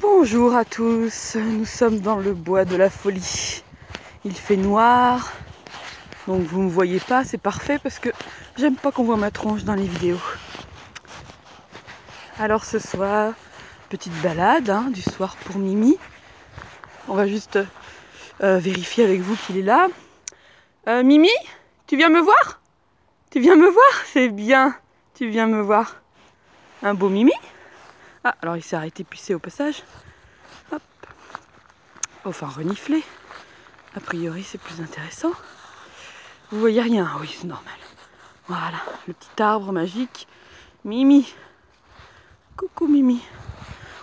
Bonjour à tous, nous sommes dans le bois de la folie. Il fait noir, donc vous ne me voyez pas, c'est parfait parce que j'aime pas qu'on voit ma tronche dans les vidéos. Alors ce soir, petite balade du soir pour Mimi. On va juste vérifier avec vous qu'il est là. Mimi, tu viens me voir? Tu viens me voir? C'est bien, tu viens me voir. Un beau Mimi. Ah, alors il s'est arrêté pisser au passage. Hop. Enfin, renifler. A priori, c'est plus intéressant. Vous voyez rien? Oui, c'est normal. Voilà, le petit arbre magique. Mimi. Coucou Mimi.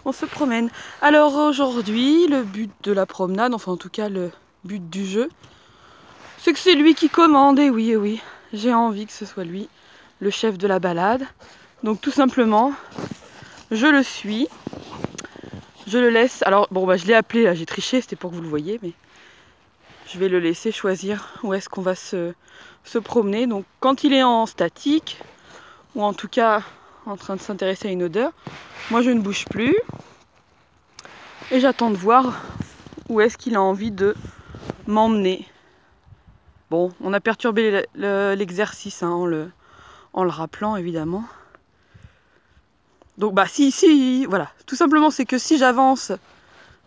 On se promène. Alors aujourd'hui, le but de la promenade, enfin en tout cas le but du jeu, c'est que c'est lui qui commande. Et oui, j'ai envie que ce soit lui, le chef de la balade. Donc tout simplement, je le suis. Je le laisse. Alors bon, bah je l'ai appelé, là j'ai triché, c'était pour que vous le voyiez, mais je vais le laisser choisir où est-ce qu'on va se promener. Donc quand il est en statique, ou en tout cas en train de s'intéresser à une odeur, moi je ne bouge plus. Et j'attends de voir où est-ce qu'il a envie de m'emmener. Bon, on a perturbé l'exercice en le rappelant évidemment. Donc bah si, voilà. Tout simplement c'est que si j'avance,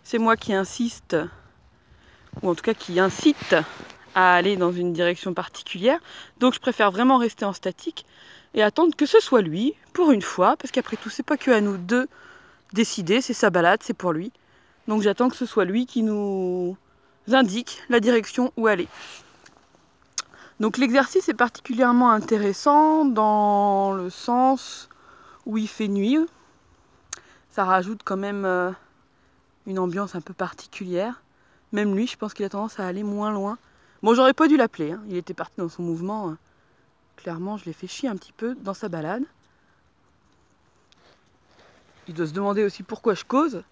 c'est moi qui insiste, ou en tout cas qui incite à aller dans une direction particulière. Donc je préfère vraiment rester en statique et attendre que ce soit lui, pour une fois, parce qu'après tout c'est pas que à nous de décider, c'est sa balade, c'est pour lui. Donc j'attends que ce soit lui qui nous indique la direction où aller. Donc l'exercice est particulièrement intéressant dans le sens où il fait nuit. Ça rajoute quand même une ambiance un peu particulière. Même lui, je pense qu'il a tendance à aller moins loin. Bon, j'aurais pas dû l'appeler, hein. Il était parti dans son mouvement. Clairement, je l'ai fait chier un petit peu dans sa balade. Il doit se demander aussi pourquoi je cause.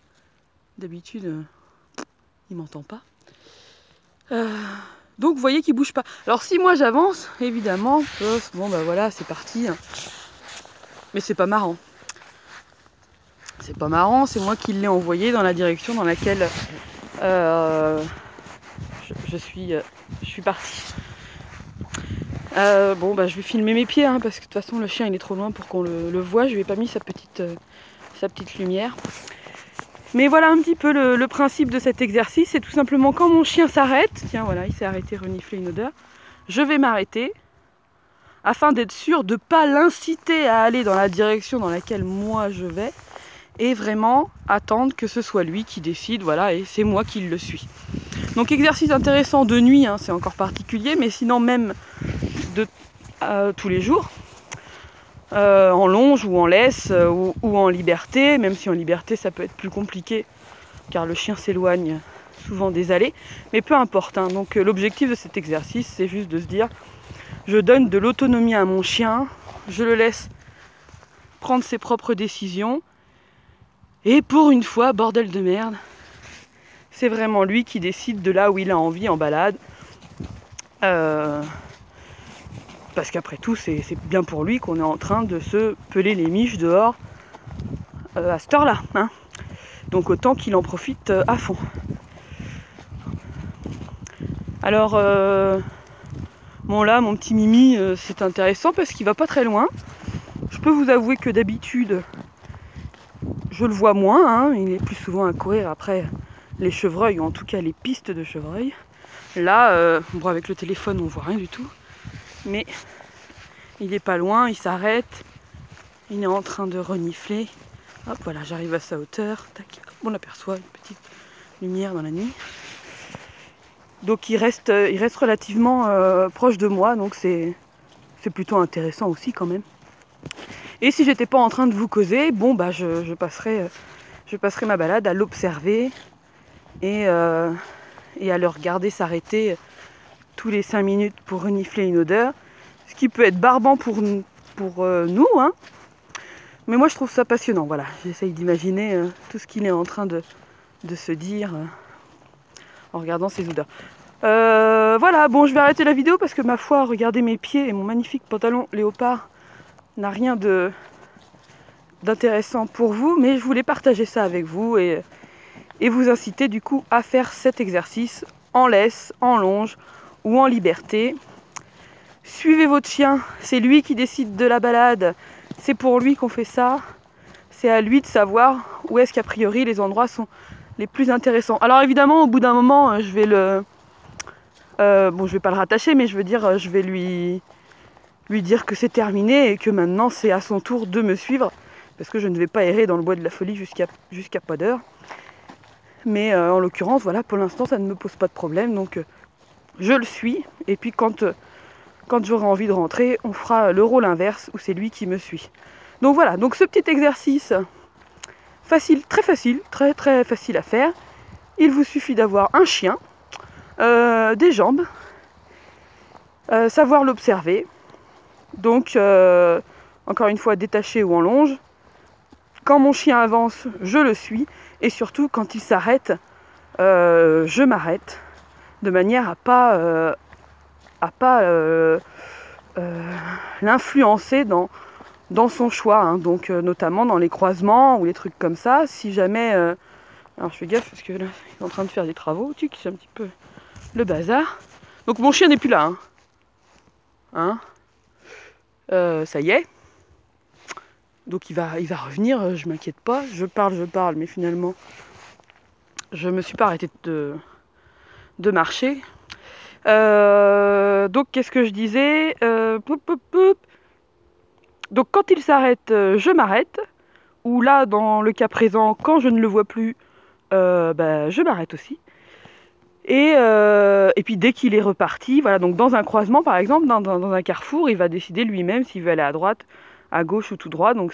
D'habitude, il m'entend pas. Donc vous voyez qu'il bouge pas. Alors si moi j'avance, évidemment, bon bah voilà, c'est parti. Mais c'est pas marrant. C'est pas marrant, c'est moi qui l'ai envoyé dans la direction dans laquelle je suis partie. Bon bah je vais filmer mes pieds parce que de toute façon le chien il est trop loin pour qu'on le voit. Je lui ai pas mis sa petite lumière. Mais voilà un petit peu le principe de cet exercice. C'est tout simplement quand mon chien s'arrête, tiens voilà, il s'est arrêté renifler une odeur, je vais m'arrêter afin d'être sûr de ne pas l'inciter à aller dans la direction dans laquelle moi je vais et vraiment attendre que ce soit lui qui décide, voilà, et c'est moi qui le suis. Donc exercice intéressant de nuit, c'est encore particulier, mais sinon même de tous les jours. En longe ou en laisse ou en liberté, même si en liberté ça peut être plus compliqué car le chien s'éloigne souvent des allées, mais peu importe. Donc l'objectif de cet exercice c'est juste de se dire je donne de l'autonomie à mon chien, je le laisse prendre ses propres décisions et pour une fois, bordel de merde, c'est vraiment lui qui décide de là où il a envie en balade. Parce qu'après tout, c'est bien pour lui qu'on est en train de se peler les miches dehors à cette heure-là. Donc autant qu'il en profite à fond. Alors, bon là, mon petit Mimi, c'est intéressant parce qu'il va pas très loin. Je peux vous avouer que d'habitude, je le vois moins. Il est plus souvent à courir après les chevreuils, ou en tout cas les pistes de chevreuils. Là, bon, avec le téléphone, on voit rien du tout. Mais il est pas loin, il s'arrête, il est en train de renifler. Hop, voilà, j'arrive à sa hauteur. Tac, on aperçoit une petite lumière dans la nuit. Donc il reste relativement proche de moi, donc c'est plutôt intéressant aussi quand même. Et si j'étais pas en train de vous causer, bon bah je passerai ma balade à l'observer et à le regarder s'arrêter tous les 5 minutes pour renifler une odeur. Ce qui peut être barbant pour nous, mais moi je trouve ça passionnant. Voilà, j'essaye d'imaginer tout ce qu'il est en train de se dire en regardant ces odeurs. Voilà, bon je vais arrêter la vidéo parce que ma foi, regardez mes pieds et mon magnifique pantalon léopard n'a rien d'intéressant pour vous, mais je voulais partager ça avec vous et et vous inciter du coup à faire cet exercice en laisse, en longe ou en liberté. Suivez votre chien, c'est lui qui décide de la balade, c'est pour lui qu'on fait ça. C'est à lui de savoir où est-ce qu'a priori les endroits sont les plus intéressants. Alors évidemment, au bout d'un moment, je vais le... bon, je vais pas le rattacher, mais je veux dire, je vais lui dire que c'est terminé et que maintenant c'est à son tour de me suivre, parce que je ne vais pas errer dans le bois de la folie jusqu'à pas d'heure. Mais en l'occurrence, voilà, pour l'instant, ça ne me pose pas de problème, donc je le suis. Et puis quand j'aurai envie de rentrer, on fera le rôle inverse où c'est lui qui me suit. Donc voilà, donc ce petit exercice facile, très facile à faire. Il vous suffit d'avoir un chien, des jambes, savoir l'observer. Donc encore une fois, détaché ou en longe. Quand mon chien avance, je le suis. Et surtout, quand il s'arrête, je m'arrête. De manière à pas l'influencer dans son choix, hein. Donc notamment dans les croisements ou les trucs comme ça, si jamais... alors je fais gaffe parce que là, il est en train de faire des travaux, tu sais, c'est un petit peu le bazar. Donc mon chien n'est plus là, hein. Ça y est. Donc il va revenir, je m'inquiète pas, je parle, mais finalement, je me suis pas arrêtée de marcher. Donc qu'est-ce que je disais, Donc quand il s'arrête, je m'arrête. Ou là, dans le cas présent, quand je ne le vois plus, je m'arrête aussi. Et puis dès qu'il est reparti, voilà, donc dans un croisement par exemple, dans un carrefour, il va décider lui-même s'il veut aller à droite, à gauche ou tout droit. Donc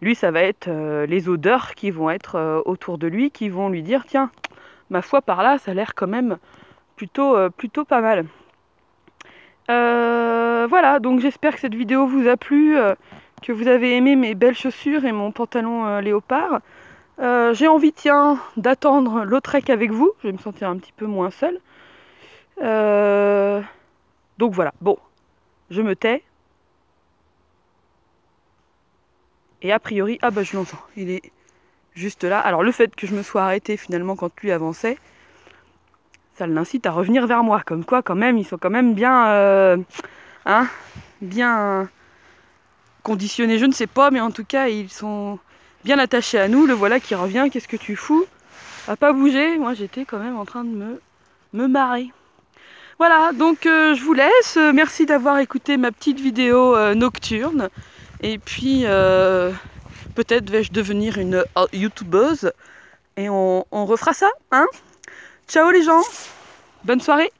lui, ça va être les odeurs qui vont être autour de lui, qui vont lui dire, tiens, ma foi, par là, ça a l'air quand même plutôt pas mal. Voilà, donc j'espère que cette vidéo vous a plu, que vous avez aimé mes belles chaussures et mon pantalon léopard. J'ai envie, tiens, d'attendre Lautrec avec vous. Je vais me sentir un petit peu moins seule. Donc voilà, bon, je me tais. Et a priori, ah bah je l'entends, il est juste là. Alors le fait que je me sois arrêtée finalement quand lui avançait, ça l'incite à revenir vers moi. Comme quoi, quand même, ils sont quand même bien... bien conditionnés, je ne sais pas, mais en tout cas, ils sont bien attachés à nous. Le voilà qui revient, qu'est-ce que tu fous? À pas bouger, moi j'étais quand même en train de me marrer. Voilà, donc je vous laisse. Merci d'avoir écouté ma petite vidéo nocturne. Et puis, peut-être vais-je devenir une youtubeuse. Et on refera ça, hein? Ciao les gens, bonne soirée.